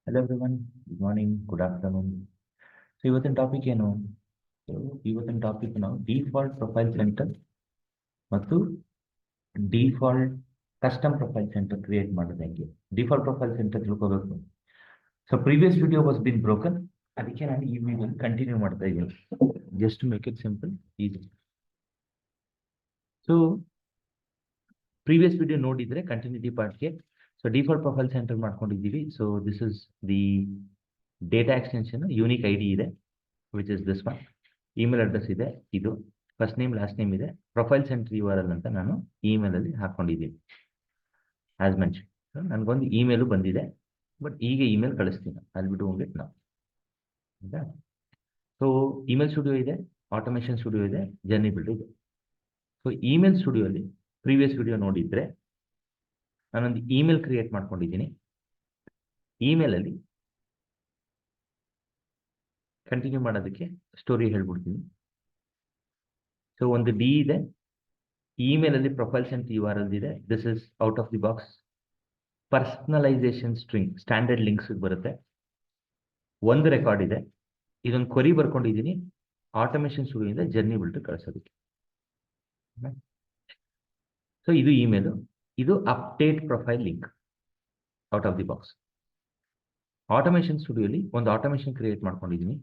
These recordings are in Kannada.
Hello everyone, good morning, good afternoon. So ಇವತ್ತಿನ ಟಾಪಿಕ್ ಏನು? So ಇವತ್ತಿನ ಟಾಪಿಕ್ ನಾವು ಡಿಫಾಲ್ಟ್ ಪ್ರೊಫೈಲ್ ಸೆಂಟರ್ ಮತ್ತು default custom profile centre create ಮಾಡೋದು ಹೆಂಗೆ. ಡಿಫಾಲ್ಟ್ ಪ್ರೊಫೈಲ್ ಸೆಂಟರ್ ತಿಳ್ಕೋಬೇಕು. So previous video was been broken, ಅದಕ್ಕೆ ನಾನು ಈ ವಿಡಿಯೋ ಕಂಟಿನ್ಯೂ ಮಾಡ್ತಾ ಇದ್ದೀನಿ. Just make it simple, easy. So previous video ನೋಡಿದ್ರೆ ಕಂಟಿನ್ಯೂಟಿ ಪಾರ್ಟ್ಗೆ ಸೊ ಡಿಫಾಲ್ಟ್ ಪ್ರೊಫೈಲ್ ಸೆಂಟರ್ ಮಾಡ್ಕೊಂಡಿದ್ದೀವಿ. So this is the data extension, unique ID ಇದೆ, which is this one. Email address ಇದೆ, ಇದು ಫಸ್ಟ್ ನೇಮ್ ಲಾಸ್ಟ್ ನೇಮ್ ಇದೆ. ಪ್ರೊಫೈಲ್ ಸೆಂಟರ್ URL ಅಂತ ನಾನು ಇಮೇಲ್ ಅಲ್ಲಿ ಹಾಕೊಂಡಿದ್ದೀನಿ ಆಸ್ ಮೆನ್ಷನ್. ನನಗೊಂದು ಇಮೇಲು ಬಂದಿದೆ, ಬಟ್ ಈಗ ಇಮೇಲ್ ಕಳಿಸ್ತೀನಿ, ಅಲ್ಲಿ ಬಿಟ್ಟು ಹೋಗ್ಬಿಟ್ಟು ನಾವು. ಹೌದಾ? ಸೊ ಇಮೇಲ್ ಸ್ಟುಡಿಯೋ ಇದೆ, ಆಟೋಮೇಷನ್ ಸ್ಟುಡಿಯೋ ಇದೆ, ಜರ್ನಿ ಬಿಲ್ಡ್ ಇದೆ. ಸೊ ಇಮೇಲ್ ಸ್ಟುಡಿಯೋಲಿ ಪ್ರೀವಿಯಸ್ ವಿಡಿಯೋ ನೋಡಿದ್ರೆ ನಾನೊಂದು ಇಮೇಲ್ ಕ್ರಿಯೇಟ್ ಮಾಡ್ಕೊಂಡಿದ್ದೀನಿ. ಇಮೇಲಲ್ಲಿ ಕಂಟಿನ್ಯೂ ಮಾಡೋದಕ್ಕೆ ಸ್ಟೋರಿ ಹೇಳ್ಬಿಡ್ತೀನಿ. ಸೊ ಒಂದು ಡಿ ಇದೆ, ಇಮೇಲ್ ಅಲ್ಲಿ ಪ್ರೊಫೈಲ್ ಸೆಂಟರ್ URL ಇದೆ. This is out of the box personalisation string, standard links ಬರುತ್ತೆ. ಒಂದು ರೆಕಾರ್ಡ್ ಇದೆ, ಇದೊಂದು ಕ್ವರಿ ಬರ್ಕೊಂಡಿದ್ದೀನಿ ಆಟೋಮೇಷನ್ ಸ್ಟುಡಿಯೋದಿಂದ ಜರ್ನಿ ಬಿಲ್ಡ್ ಕಳಿಸೋದಕ್ಕೆ. ಸೊ ಇದು ಇಮೇಲು, ಇದು update profile link out of the box. Automation ಸ್ಟುಡಿಯೋಲಿ ಒಂದು ಆಟೋಮೇಷನ್ ಕ್ರಿಯೇಟ್ ಮಾಡ್ಕೊಂಡಿದ್ದೀನಿ.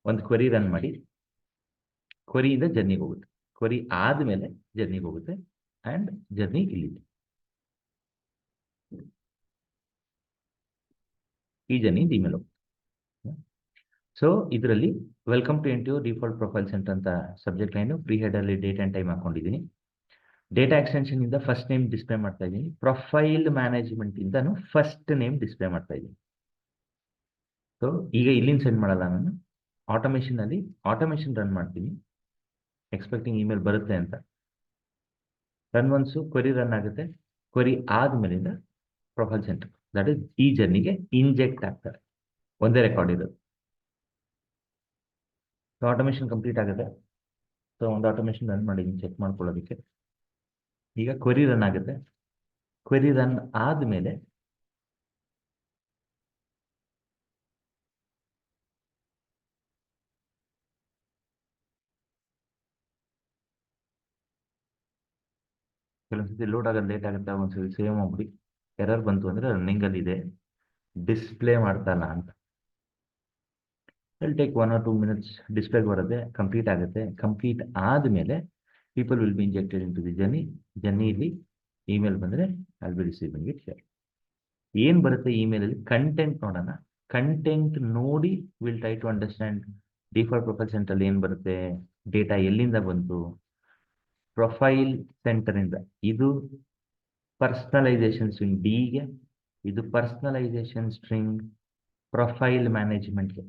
ಒಂದು ಕ್ವರಿ ರನ್ ಮಾಡಿ, ಕ್ವರಿಯಿಂದ ಜರ್ನಿಗೆ ಹೋಗುತ್ತೆ, ಕ್ವರಿ ಆದಮೇಲೆ ಜರ್ನಿಗೆ ಹೋಗುತ್ತೆ, ಆ್ಯಂಡ್ ಜರ್ನಿ ಇಲ್ಲಿದೆ. ಈ ಜರ್ನಿ ಇಮೇಲ್ ಹೋಗುತ್ತೆ. ಸೊ ಇದರಲ್ಲಿ welcome to NTO default profile centre ಅಂತ ಸಬ್ಜೆಕ್ಟ್ ಲೈನು, ಫ್ರೀ ಹೆಡಲ್ಲಿ ಡೇಟ್ ಆ್ಯಂಡ್ ಟೈಮ್ ಹಾಕೊಂಡಿದ್ದೀನಿ. ಡೇಟಾ ಎಕ್ಸ್ಟೆನ್ಷನ್ ಇಂದ ಫಸ್ಟ್ ನೇಮ್ ಡಿಸ್ಪ್ಲೇ ಮಾಡ್ತಾ ಇದ್ದೀನಿ. ಪ್ರೊಫೈಲ್ ಮ್ಯಾನೇಜ್ಮೆಂಟ್ ಇಂದ ಫಸ್ಟ್ ನೇಮ್ ಡಿಸ್ಪ್ಲೇ ಮಾಡ್ತಾ ಇದ್ದೀನಿ. ಸೊ ಈಗ ಇಲ್ಲಿಂದ ಸೆಂಡ್ ಮಾಡಲ್ಲ, ನಾನು ಆಟೋಮೇಷನ್ ಅಲ್ಲಿ ಆಟೋಮೇಷನ್ ರನ್ ಮಾಡ್ತೀನಿ, ಎಕ್ಸ್ಪೆಕ್ಟಿಂಗ್ ಇಮೇಲ್ ಬರುತ್ತೆ ಅಂತ. ರನ್ ಒನ್ಸು ಕ್ವರಿ ರನ್ ಆಗುತ್ತೆ, ಕ್ವರಿ ಆದ್ಮೇಲಿಂದ ಪ್ರೊಫೈಲ್ ಸೆಂಟರ್ ದಟ್ ಇಸ್ ಈ ಜರ್ನಿಗೆ ಇಂಜೆಕ್ಟ್ ಆಗ್ತಾರೆ. ಒಂದೇ ರೆಕಾರ್ಡ್ ಇರೋದು. ಸೊ ಆಟೋಮೇಷನ್ ಕಂಪ್ಲೀಟ್ ಆಗುತ್ತೆ. ಸೊ ಒಂದು ಆಟೋಮೇಷನ್ ರನ್ ಮಾಡಿದ್ದೀನಿ ಚೆಕ್ ಮಾಡ್ಕೊಳ್ಳೋದಕ್ಕೆ. ಈಗ ಕ್ವರಿ ರನ್ ಆಗುತ್ತೆ, ಕ್ವರಿ ರನ್ ಆದಮೇಲೆ ಕೆಲವೊಂದ್ಸತಿ ಲೋಡ್ ಆಗೋದು ಲೇಟ್ ಆಗುತ್ತೆ, ಒಂದ್ಸತಿ ಸೇವ್ ಮಾಡ್ಬಿಡಿ. ಎರರ್ ಬಂತು ಅಂದರೆ ರನ್ನಿಂಗಲ್ಲಿ ಇದೆ, ಡಿಸ್ಪ್ಲೇ ಮಾಡ್ತಾನ ಅಂತ. Will take 1 or 2 minutes. ಡಿಸ್ಪ್ಲೇಗೆ ಬರುತ್ತೆ, ಕಂಪ್ಲೀಟ್ ಆಗುತ್ತೆ. ಕಂಪ್ಲೀಟ್ ಆದಮೇಲೆ people will be injected into the journey. ಜರ್ನಿಲಿ ಇಮೇಲ್ ಬಂದರೆ I'll be receiving it here. ಏನು ಬರುತ್ತೆ ಇಮೇಲಲ್ಲಿ ಕಂಟೆಂಟ್ ನೋಡೋಣ. ಕಂಟೆಂಟ್ ನೋಡಿ will try to understand default profile centre ಏನು ಬರುತ್ತೆ, ಡೇಟಾ ಎಲ್ಲಿಂದ ಬಂತು. ಪ್ರೊಫೈಲ್ ಸೆಂಟರ್ ಇಂದ ಇದು ಪರ್ಸನಲೈಸೇಷನ್ ಸ್ಟ್ರಿಂಗ್ ಡಿಗೆ, ಇದು ಪರ್ಸನಲೈಸೇಷನ್ ಸ್ಟ್ರಿಂಗ್ ಪ್ರೊಫೈಲ್ ಮ್ಯಾನೇಜ್ಮೆಂಟ್ಗೆ.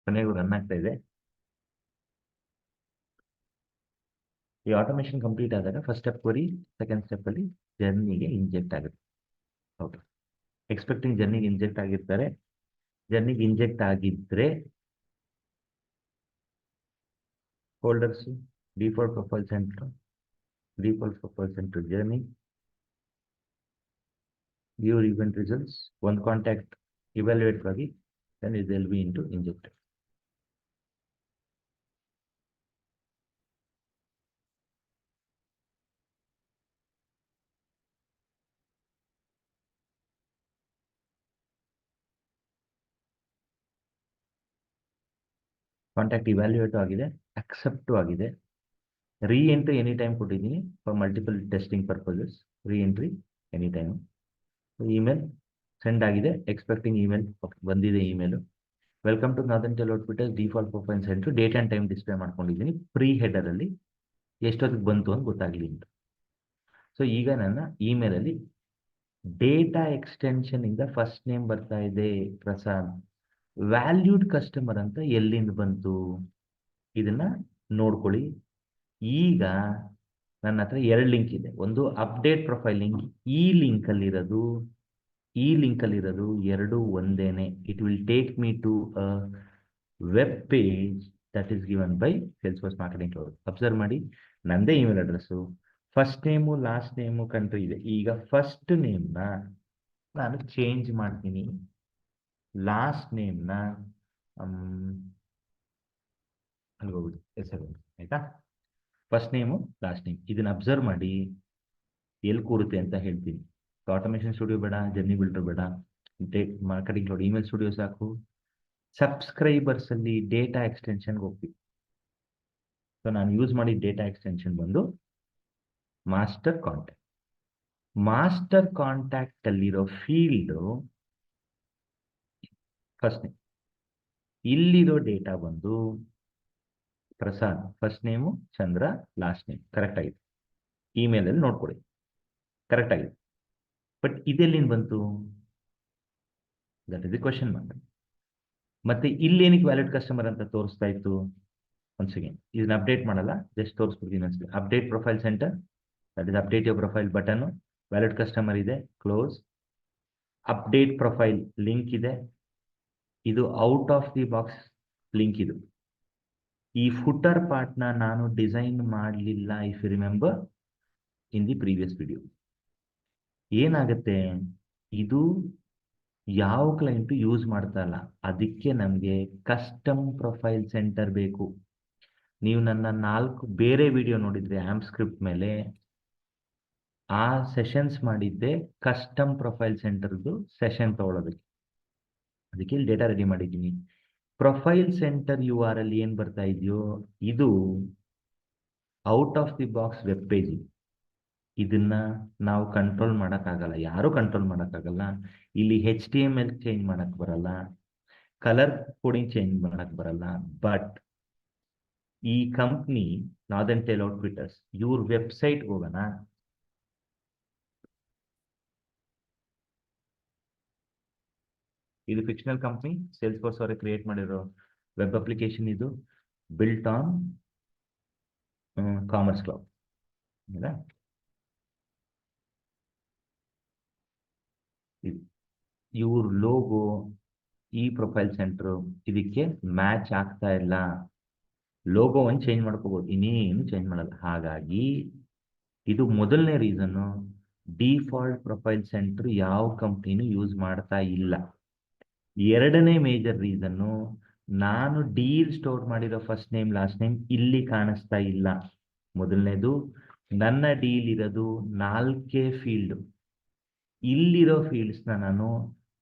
ಕೊನೆಗೂ ರನ್ ಆಗ್ತಾ ಇದೆ. ಈ ಆಟೋಮೇಷನ್ ಕಂಪ್ಲೀಟ್ ಆದಾಗ first step query, second step ಅಲ್ಲಿ ಜರ್ನಿಗೆ ಇಂಜೆಕ್ಟ್ ಆಗುತ್ತೆ. ಹೌದು, ಎಕ್ಸ್ಪೆಕ್ಟಿಂಗ್ ಜರ್ನಿಗೆ ಇಂಜೆಕ್ಟ್ ಆಗಿರ್ತಾರೆ. ಜರ್ನಿಗೆ ಇಂಜೆಕ್ಟ್ ಆಗಿದ್ರೆ folders default profile centre journey, view event results, ಒಂದು ಕಾಂಟ್ಯಾಕ್ಟ್ ಇವ್ಯಾಲ್ಯೂಯೇಟ್ ಆಗಿ then it will be into injected. Contact evaluate ಆಗಿದೆ, ಅಕ್ಸೆಪ್ಟು ಆಗಿದೆ. ರೀ ಎಂಟ್ರಿ ಎನಿ ಟೈಮ್ ಕೊಟ್ಟಿದ್ದೀನಿ for multiple testing purposes. Re entry any time. Email send ಆಗಿದೆ, ಎಕ್ಸ್ಪೆಕ್ಟಿಂಗ್ ಇಮೇಲ್ ಬಂದಿದೆ. Email welcome to Northern Trail Outfitters default profile centre date and time display ಮಾಡ್ಕೊಂಡಿದ್ದೀನಿ. ಪ್ರೀ ಹೆಡರಲ್ಲಿ ಎಷ್ಟೊತ್ತಿಗೆ ಬಂತು ಅಂತ ಗೊತ್ತಾಗಲಿ ಅಂತ. ಸೊ ಈಗ ನನ್ನ ಇಮೇಲಲ್ಲಿ ಡೇಟಾ ಎಕ್ಸ್ಟೆನ್ಷನ್ ಇಂದ ಫಸ್ಟ್ ನೇಮ್ ಬರ್ತಾ ಇದೆ ಪ್ರಸಾದ್. ವ್ಯಾಲ್ಯೂಡ್ ಕಸ್ಟಮರ್ ಅಂತ ಎಲ್ಲಿಂದ ಬಂತು ಇದನ್ನ ನೋಡ್ಕೊಳ್ಳಿ. ಈಗ ನನ್ನ ಹತ್ರ 2 ಲಿಂಕ್ ಇದೆ. ಒಂದು ಅಪ್ಡೇಟ್ ಪ್ರೊಫೈಲ್ ಲಿಂಕ್, ಈ ಲಿಂಕ್ ಅಲ್ಲಿರೋದು ಎರಡು ಒಂದೇನೆ. It will take me to a web page that is given by Salesforce marketing cloud. Observe ಮಾಡಿ, ನಂದೇ email address, first name last name country ಇದೆ. ಈಗ ಫಸ್ಟ್ ನೇಮ್ನ ನಾನು ಚೇಂಜ್ ಮಾಡ್ತೀನಿ, ಲಾಸ್ಟ್ ನೇಮ್ನ ಅಲ್ಲಿ ಹೋಗುದು ಹೆಸರು, ಆಯ್ತಾ? ಫಸ್ಟ್ ನೇಮು ಲಾಸ್ಟ್ ನೇಮ್ ಇದನ್ನ ಅಬ್ಸರ್ವ್ ಮಾಡಿ ಎಲ್ಲಿ ಕೂರುತ್ತೆ ಅಂತ ಹೇಳ್ತೀನಿ. ಆಟೋಮೇಷನ್ ಸ್ಟುಡಿಯೋ ಬೇಡ, ಜರ್ನಿ ಬಿಲ್ಡರ್ ಬೇಡ, ಮಾರ್ಕೆಟಿಂಗ್ ಕ್ಲೌಡ್ ಇಮೇಲ್ ಸ್ಟುಡಿಯೋ ಸಾಕು. ಸಬ್ಸ್ಕ್ರೈಬರ್ಸ್ ಅಲ್ಲಿ ಡೇಟಾ ಎಕ್ಸ್ಟೆನ್ಷನ್ಗೆ ಹೋಗ್ತೀವಿ. ಸೊ ನಾನು ಯೂಸ್ ಮಾಡಿದ ಡೇಟಾ ಎಕ್ಸ್ಟೆನ್ಷನ್ ಬಂದು ಮಾಸ್ಟರ್ ಕಾಂಟ್ಯಾಕ್ಟ್. ಮಾಸ್ಟರ್ ಕಾಂಟ್ಯಾಕ್ಟ್ ಅಲ್ಲಿರೋ ಫೀಲ್ಡ್ ಫಸ್ಟ್ ನೇಮ್, ಇಲ್ಲಿರೋ ಡೇಟಾ ಬಂದು ಪ್ರಸಾದ್, ಫಸ್ಟ್ ನೇಮು ಚಂದ್ರ, ಲಾಸ್ಟ್ ನೇಮ್ ಕರೆಕ್ಟ್ ಆಗಿದೆ. ಇಮೇಲ್ ಅಲ್ಲಿ ನೋಡ್ಕೊಳ್ಳಿ, ಕರೆಕ್ಟ್ ಆಗಿದೆ. ಬಟ್ ಇದೆಲ್ಲಿಂದ ಬಂತು? That is the question mark. ಮತ್ತೆ ಇಲ್ಲೇನಿಗೆ ವ್ಯಾಲಿಡ್ ಕಸ್ಟಮರ್ ಅಂತ ತೋರಿಸ್ತಾ ಇತ್ತು? ಒನ್ಸ್ ಅಗೇನ್ ಇದನ್ನ ಅಪ್ಡೇಟ್ ಮಾಡಲ್ಲ, ಜಸ್ಟ್ ತೋರಿಸ್ಬಿಡ್ತೀನಿ ಅನ್ಸುತ್ತೆ. Update profile centre, that is update your profile button, valid customer ಇದೆ, ಕ್ಲೋಸ್. ಅಪ್ಡೇಟ್ ಪ್ರೊಫೈಲ್ ಲಿಂಕ್ ಇದೆ, ಇದು out of the box link. ಇದು ಈ ಫುಟರ್ ಪಾರ್ಟ್ನ ನಾನು ಡಿಸೈನ್ ಮಾಡಲಿಲ್ಲ, if you remember in the previous video. ಏನಾಗುತ್ತೆ, ಇದು ಯಾವ ಕ್ಲೈಂಟ್ ಯೂಸ್ ಮಾಡ್ತಾ ಇಲ್ಲ, ಅದಕ್ಕೆ ನಮಗೆ ಕಸ್ಟಮ್ ಪ್ರೊಫೈಲ್ ಸೆಂಟರ್ ಬೇಕು. ನೀವು ನನ್ನ 4 ಬೇರೆ ವಿಡಿಯೋ ನೋಡಿದ್ರೆ ಆ್ಯಂಪ್ ಸ್ಕ್ರಿಪ್ಟ್ ಮೇಲೆ, ಆ ಸೆಷನ್ಸ್ ಮಾಡಿದ್ದೆ ಕಸ್ಟಮ್ ಪ್ರೊಫೈಲ್ ಸೆಂಟರ್ದು ಸೆಷನ್ ತಗೊಳ್ಳೋದಕ್ಕೆ. ಅದಕ್ಕೆ ಇಲ್ಲಿ ಡೇಟಾ ರೆಡಿ ಮಾಡಿದ್ದೀನಿ. ಪ್ರೊಫೈಲ್ ಸೆಂಟರ್ ಯು ಆರ್ ಅಲ್ಲಿ ಏನು ಬರ್ತಾ ಇದೆಯೋ ಇದು out of the box web page. ಇದನ್ನ ನಾವು ಕಂಟ್ರೋಲ್ ಮಾಡೋಕ್ಕಾಗಲ್ಲ, ಯಾರು ಕಂಟ್ರೋಲ್ ಮಾಡೋಕ್ಕಾಗಲ್ಲ. ಇಲ್ಲಿ HTML ಚೇಂಜ್ ಮಾಡಕ್ ಬರಲ್ಲ, ಕಲರ್ ಕೋಡಿಂಗ್ ಚೇಂಜ್ ಮಾಡಕ್ ಬರಲ್ಲ. ಬಟ್ ಈ ಕಂಪ್ನಿ ನಾರ್ದರ್ನ್ ಟೇಲ್ ಔಟ್ಫಿಟ್ಟರ್ಸ್ ಇವ್ರ ವೆಬ್ಸೈಟ್ ಹೋಗೋಣ. ಇದು ಫಿಕ್ಷನಲ್ ಕಂಪ್ನಿ, ಸೇಲ್ಸ್ಫೋರ್ಸ್ ಅವರೇ ಕ್ರಿಯೇಟ್ ಮಾಡಿರೋ ವೆಬ್ ಅಪ್ಲಿಕೇಶನ್. ಇದು ಬಿಲ್ಟ್ ಆನ್ ಕಾಮರ್ಸ್ ಕ್ಲೌಡ್. ಇವ್ರ ಲೋಗೋ, ಈ ಪ್ರೊಫೈಲ್ ಸೆಂಟರ್ ಇದಕ್ಕೆ ಮ್ಯಾಚ್ ಆಗ್ತಾ ಇಲ್ಲ. ಲೋಗೋ ಒಂದು ಚೇಂಜ್ ಮಾಡ್ಕೋಬಹುದು, ಇನ್ನೇನು ಚೇಂಜ್ ಮಾಡಲ್ಲ. ಹಾಗಾಗಿ ಇದು ಮೊದಲನೇ ರೀಸನ್ನು. ಡಿಫಾಲ್ಟ್ ಪ್ರೊಫೈಲ್ ಸೆಂಟರ್ ಯಾವ ಕಂಪ್ನಿನೂ ಯೂಸ್ ಮಾಡ್ತಾ ಇಲ್ಲ. ಎರಡನೇ ಮೇಜರ್ ರೀಸನ್ನು, ನಾನು ಡೀಲ್ ಸ್ಟೋರ್ ಮಾಡಿರೋ ಫಸ್ಟ್ ನೇಮ್ ಲಾಸ್ಟ್ ನೇಮ್ ಇಲ್ಲಿ ಕಾಣಿಸ್ತಾ ಇಲ್ಲ. ಮೊದಲನೇದು, ನನ್ನ ಡೀಲ್ ಇರೋದು 4 ಫೀಲ್ಡ್. ಇಲ್ಲಿರೋ ಫೀಲ್ಡ್ಸ್ನ ನಾನು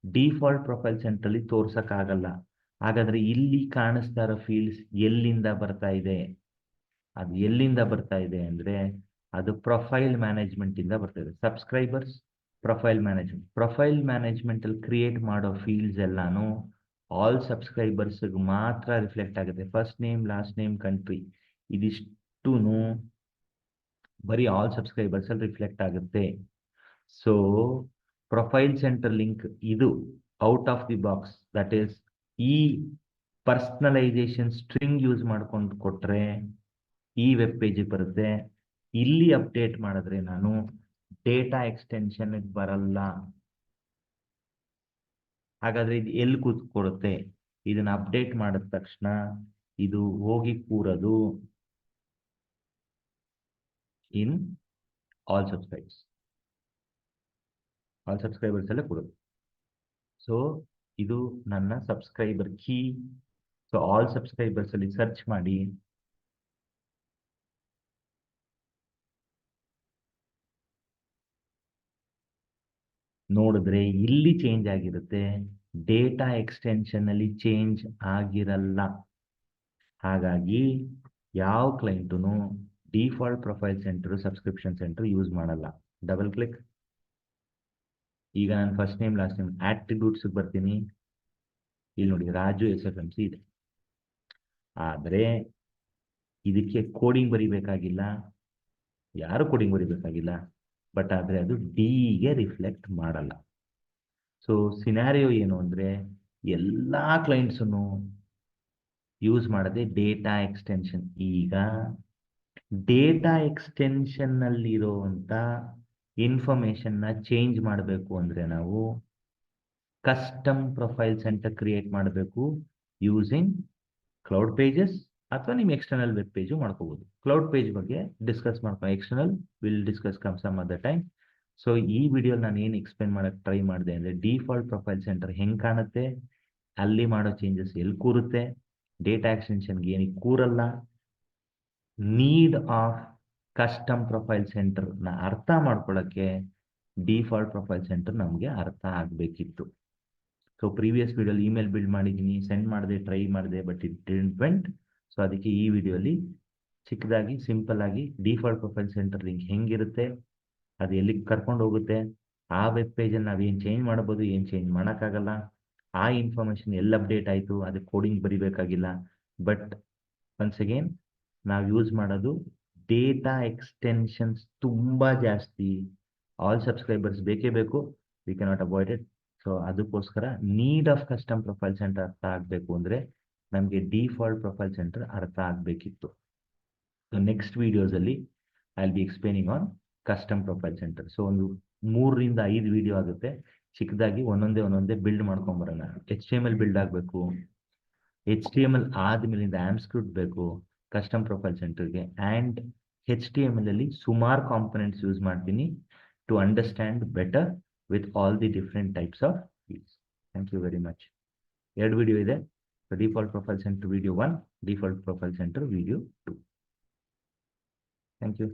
ಡಿಫಾಲ್ಟ್ ಪ್ರೊಫೈಲ್ ಸೆಂಟ್ರಲ್ಲಿ ತೋರ್ಸಕ್ಕಾಗಲ್ಲ. ಹಾಗಾದ್ರೆ ಇಲ್ಲಿ ಕಾಣಿಸ್ತಾ ಇರೋ ಫೀಲ್ಡ್ಸ್ ಎಲ್ಲಿಂದ ಬರ್ತಾ ಇದೆ? ಅದು ಎಲ್ಲಿಂದ ಬರ್ತಾ ಇದೆ ಅಂದ್ರೆ ಅದು ಪ್ರೊಫೈಲ್ ಮ್ಯಾನೇಜ್ಮೆಂಟ್ ಇಂದ ಬರ್ತಾ ಇದೆ. Subscribers, profile management. Profile management ಅಲ್ಲಿ ಕ್ರಿಯೇಟ್ ಮಾಡೋ ಫೀಲ್ಡ್ಸ್ ಎಲ್ಲಾನು ಆಲ್ ಸಬ್ಸ್ಕ್ರೈಬರ್ಸ್ ಮಾತ್ರ ರಿಫ್ಲೆಕ್ಟ್ ಆಗುತ್ತೆ. First name last name country ಇದಿಷ್ಟು ಬರೀ ಆಲ್ ಸಬ್ಸ್ಕ್ರೈಬರ್ಸ್ ಅಲ್ಲಿ ರಿಫ್ಲೆಕ್ಟ್ ಆಗುತ್ತೆ. ಸೊ ಪ್ರೊಫೈಲ್ ಸೆಂಟರ್ ಲಿಂಕ್ ಇದು out of the box, that is ಈ ಪರ್ಸನಲೈಸೇಷನ್ ಸ್ಟ್ರಿಂಗ್ ಯೂಸ್ ಮಾಡ್ಕೊಂಡು ಕೊಟ್ರೆ ಈ ವೆಬ್ ಪೇಜಿಗೆ ಬರುತ್ತೆ. ಇಲ್ಲಿ ಅಪ್ಡೇಟ್ ಮಾಡಿದ್ರೆ ನಾನು ಡೇಟಾ ಎಕ್ಸ್ಟೆನ್ಷನ್ ಬರಲ್ಲ. ಹಾಗಾದ್ರೆ ಇದು ಎಲ್ಲಿ ಕೂತ್ಕೊಡುತ್ತೆ? ಇದನ್ನ ಅಪ್ಡೇಟ್ ಮಾಡಿದ ತಕ್ಷಣ ಇದು ಹೋಗಿ ಕೂರೋದು in all subscribers. All subscribers ಅಲ್ಲೇ ಕೊಡೋದು. ಸೊ ಇದು ನನ್ನ subscriber key. So all subscribers ಅಲ್ಲಿ ಸರ್ಚ್ ಮಾಡಿ ನೋಡಿದ್ರೆ ಇಲ್ಲಿ ಚೇಂಜ್ ಆಗಿರುತ್ತೆ, ಡೇಟಾ ಎಕ್ಸ್ಟೆನ್ಷನ್ ಅಲ್ಲಿ ಚೇಂಜ್ ಆಗಿರಲ್ಲ. ಹಾಗಾಗಿ ಯಾವ ಕ್ಲೈಂಟುನು default profile centre subscription centre use ಮಾಡಲ್ಲ. Double click. ಈಗ ನಾನು first name last name attributes ಬರ್ತೀನಿ. ಇಲ್ಲಿ ನೋಡಿ ರಾಜು SFMC ಇದೆ. ಆದರೆ ಇದಕ್ಕೆ ಕೋಡಿಂಗ್ ಬರಿಬೇಕಾಗಿಲ್ಲ, ಯಾರು ಕೋಡಿಂಗ್ ಬರಿಬೇಕಾಗಿಲ್ಲ. ಬಟ್ ಆದರೆ ಅದು ಡಿಗೆ ರಿಫ್ಲೆಕ್ಟ್ ಮಾಡಲ್ಲ. ಸೊ ಸಿನಾರಿಯೋ ಏನು ಅಂದರೆ ಎಲ್ಲ ಕ್ಲೈಂಟ್ಸನ್ನು ಯೂಸ್ ಮಾಡದೆ ಡೇಟಾ ಎಕ್ಸ್ಟೆನ್ಷನ್. ಈಗ ಡೇಟಾ ಎಕ್ಸ್ಟೆನ್ಷನ್ನಲ್ಲಿರುವಂಥ ಇನ್ಫಾರ್ಮೇಷನ್ನ ಚೇಂಜ್ ಮಾಡಬೇಕು ಅಂದರೆ ನಾವು ಕಸ್ಟಮ್ ಪ್ರೊಫೈಲ್ ಸೆಂಟರ್ ಕ್ರಿಯೇಟ್ ಮಾಡಬೇಕು ಯೂಸಿಂಗ್ ಕ್ಲೌಡ್ ಪೇಜಸ್, ಅಥವಾ ನಿಮ್ಮ ಎಕ್ಸ್ಟರ್ನಲ್ ವೆಬ್ ಪೇಜು ಮಾಡ್ಕೋಬೋದು. ಕ್ಲೌಡ್ ಪೇಜ್ ಬಗ್ಗೆ ಡಿಸ್ಕಸ್ ಮಾಡ್ಕೊ, external will discuss some other time. So ಈ ವಿಡಿಯೋ ನಾನು ಏನು ಎಕ್ಸ್ಪ್ಲೇನ್ ಮಾಡೋಕ್ಕೆ ಟ್ರೈ ಮಾಡಿದೆ ಅಂದರೆ ಡಿಫಾಲ್ಟ್ ಪ್ರೊಫೈಲ್ ಸೆಂಟರ್ ಹೆಂಗೆ ಕಾಣುತ್ತೆ, ಅಲ್ಲಿ ಮಾಡೋ ಚೇಂಜಸ್ ಎಲ್ಲಿ ಕೂರುತ್ತೆ, ಡೇಟಾ ಎಕ್ಸ್ಟೆನ್ಷನ್ಗೆ ಏನಕ್ಕೆ ಕೂರಲ್ಲ, ನೀಡ್ ಆಫ್ ಕಸ್ಟಮ್ ಪ್ರೊಫೈಲ್ ಸೆಂಟರ್ನ ಅರ್ಥ ಮಾಡ್ಕೊಳ್ಳೋಕ್ಕೆ ಡಿಫಾಲ್ಟ್ ಪ್ರೊಫೈಲ್ ಸೆಂಟರ್ ನಮಗೆ ಅರ್ಥ ಆಗಬೇಕಿತ್ತು. ಸೊ ಪ್ರೀವಿಯಸ್ ವಿಡಿಯೋಲಿ ಇಮೇಲ್ ಬಿಲ್ಡ್ ಮಾಡಿದ್ದೀನಿ, ಸೆಂಡ್ ಮಾಡಿದೆ, ಟ್ರೈ ಮಾಡಿದೆ, but it didn't vent. So ಅದಕ್ಕೆ ಈ ವಿಡಿಯೋಲಿ ಚಿಕ್ಕದಾಗಿ ಸಿಂಪಲ್ ಆಗಿ ಡಿಫಾಲ್ಟ್ ಪ್ರೊಫೈಲ್ ಸೆಂಟರ್ ಲಿಂಕ್ ಹೆಂಗಿರುತ್ತೆ, ಅದು ಎಲ್ಲಿಗೆ ಕರ್ಕೊಂಡು ಹೋಗುತ್ತೆ, ಆ ವೆಬ್ ಪೇಜಲ್ಲಿ ನಾವು ಏನು ಚೇಂಜ್ ಮಾಡ್ಬೋದು, ಏನು ಚೇಂಜ್ ಮಾಡೋಕ್ಕಾಗಲ್ಲ, ಆ ಇನ್ಫಾರ್ಮೇಷನ್ ಎಲ್ಲಿ ಅಪ್ಡೇಟ್ ಆಯಿತು, ಅದಕ್ಕೆ ಕೋಡಿಂಗ್ ಬರಿಬೇಕಾಗಿಲ್ಲ. ಬಟ್ ಒನ್ಸ್ ಅಗೇನ್ ನಾವು ಯೂಸ್ ಮಾಡೋದು ಡೇಟಾ ಎಕ್ಸ್ಟೆನ್ಷನ್ಸ್ ತುಂಬ ಜಾಸ್ತಿ. ಆಲ್ ಸಬ್ಸ್ಕ್ರೈಬರ್ಸ್ ಬೇಕೇ ಬೇಕು, we cannot avoid it. So ಅದಕ್ಕೋಸ್ಕರ need of custom profile centre ಅರ್ಥ ಆಗಬೇಕು ಅಂದರೆ ನಮಗೆ ಡಿಫಾಲ್ಟ್ ಪ್ರೊಫೈಲ್ ಸೆಂಟರ್ ಅರ್ಥ ಆಗಬೇಕಿತ್ತು. ಸೊ ನೆಕ್ಸ್ಟ್ ವಿಡಿಯೋಸಲ್ಲಿ I will be explaining on custom profile centre. So ಒಂದು 3 ರಿಂದ 5 ವಿಡಿಯೋ ಆಗುತ್ತೆ, ಚಿಕ್ಕದಾಗಿ ಒಂದೊಂದೇ ಬಿಲ್ಡ್ ಮಾಡ್ಕೊಂಬರೋಣ. HTML ಬಿಲ್ಡ್ ಆಗಬೇಕು, HTML ಆದಮೇಲಿಂದ ಆಮ್ಸ್ಕ್ರಿಪ್ಟ್ ಬೇಕು ಕಸ್ಟಮ್ ಪ್ರೊಫೈಲ್ ಸೆಂಟರ್ಗೆ, ಆ್ಯಂಡ್ HTML ಅಲ್ಲಿ ಸುಮಾರು ಕಾಂಪೊನೆಂಟ್ಸ್ ಯೂಸ್ ಮಾಡ್ತೀನಿ to understand better with all the different types of fields. Thank you very much. 2 video ಇದೆ, default profile centre video 1, default profile centre video 2. Thank you.